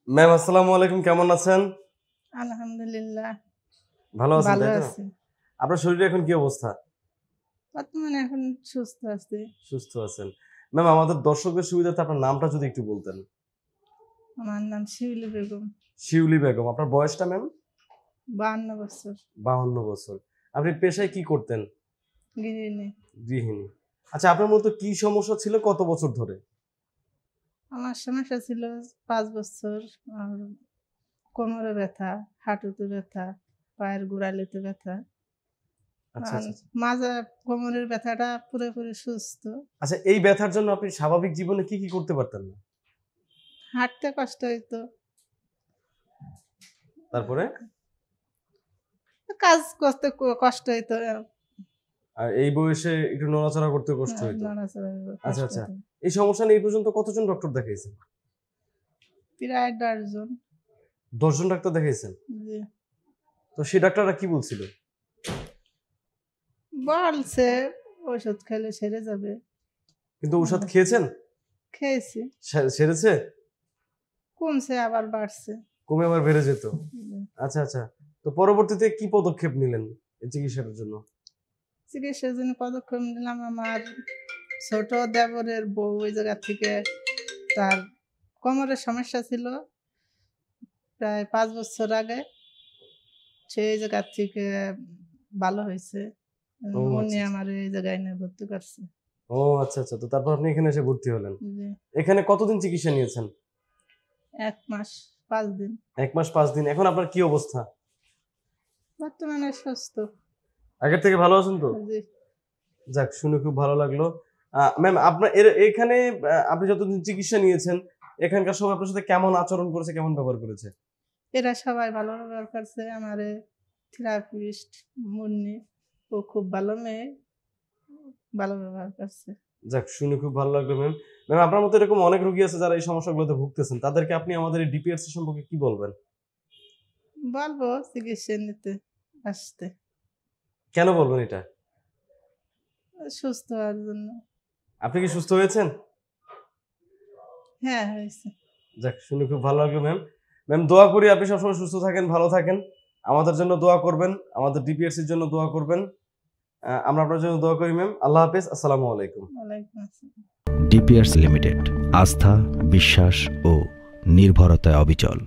Ma'am আসসালামু আলাইকুম, কেমন আছেন? আলহামদুলিল্লাহ ভালো আছেন ভালো তাই তো? আছি। আপনার শরীরে এখন কি অবস্থা? বর্তমানে এখন সুস্থ আছি। সুস্থ আছেন। ম্যাম আমাদের দর্শকদের সুবিধার্থে আপনার নামটা যদি একটু বলতেন। আমার নাম শিউলি বেগম। শিউলি বেগম। আপনার বয়সটা ম্যাম? 52 বছর। 52 বছর। আপনি পেশায় কি করতেন? গৃহিণী। গৃহিণী। আচ্ছা আপনার মূলত কি সমস্যা ছিল কত বছর ধরে? আমার সমস্যা ছিল ৫ বছর। আর কোমরে ব্যথা, হাঁটুতে ব্যথা, পায়ের গোড়ালিতে ব্যথা। আচ্ছা, আর আচ্ছা, আচ্ছা। মাঝে কোমরের ব্যথাটা পুরোপুরি সুস্থ। আচ্ছা এই ব্যথার জন্য আপনি স্বাভাবিক জীবনে কি করতে পারতেন না? হাঁটতে কষ্ট হইতো। তারপরে? কাজ করতে কষ্ট হইতো। আর এই বয়সে একটু নড়াচড়া করতে কষ্ট হ্যাঁ, হইতো। নড়াচড়া আচ্ছা, কষ্ট আচ্ছা। হতো। এই সমস্যা নিয়ে এই পর্যন্ত কতজন ডক্টর দেখাইছেন? প্রায় ১০ জন। ১০ জন ডাক্তার দেখাইছেন? জি। তো সেই ডাক্তাররা কি বলছিল? বলছে ওষুধ খেলে সেরে যাবে। কিন্তু ঔষধ খেয়েছেন? খেয়েছি। সেরেছে? কমছে আবার বাড়ছে। কমে আবার বেড়ে যেত। জি। আচ্ছা, আচ্ছা। তো পরবর্তীতে কি পদক্ষেপ নিলেন এই চিকিৎসার জন্য? চিকিৎসার জন্য পদক্ষেপ নিলাম। আমার ছোট দেবরের বউ ওই জায়গা থেকে তার কোমরের সমস্যা ছিল প্রায় ৫ বছর আগে। সেই জায়গা থেকে ভালো হইছে। ও উনি আচ্ছা, আচ্ছা। আমারে এই জায়গায় এনে ভর্তি করছে। ও আচ্ছা, আচ্ছা। তো তারপর আপনি এখানে এসে ভর্তি হলেন। জি। এখানে কতদিন চিকিৎসা নিয়েছেন? ১ মাস ৫ দিন। ১ মাস ৫ দিন। এখন আপনার কি অবস্থা? বর্তমানে সুস্থ। আগের থেকে ভালো আছেন তো? জি। যাক শুনে খুব ভালো লাগলো। ম্যাম আপনার এখানে আপনি যতদিন চিকিৎসা নিয়েছেন, এখানকার সবাই আপনার সাথে কেমন আচরণ করেছে, কেমন ব্যবহার করেছে? এরা সবাই ভালো ব্যবহার করছে। আমারে থেরাপিস্ট মুন্নি ও খুব ভালো মেয়ে। ভালো ব্যবহার করছে। যাক শুনে খুব ভালো লাগলো ম্যাম। ম্যাম আপনার মতো এরকম অনেক রোগী আছে যারা এই সমস্যাগুলোতে ভুগতেছেন। তাদেরকে আপনি আমাদের এই ডিপিআরসি সম্পর্কে কি বলবেন? বলবো চিকিৎসা নিতে আসতে। কেন বলবেন এটা? সুস্থ হওয়ার জন্য। আপনি কি সুস্থ হয়েছেন? হ্যাঁ, হয়েছে। যাক শুনে খুব ভালো লাগলো ম্যাম। ম্যাম দোয়া করি আপনি সবসময় সুস্থ থাকেন, ভালো থাকেন। আমাদের জন্য দোয়া করবেন, আমাদের ডিপিআরসির জন্য দোয়া করবেন। আমরা আপনার জন্য দোয়া করি ম্যাম। আল্লাহ হাফেজ। আসসালামু আলাইকুম। ওয়ালাইকুম আসসালাম। ডিপিআরস লিমিটেড, আস্থা, বিশ্বাস ও নির্ভরতায় অবিচল।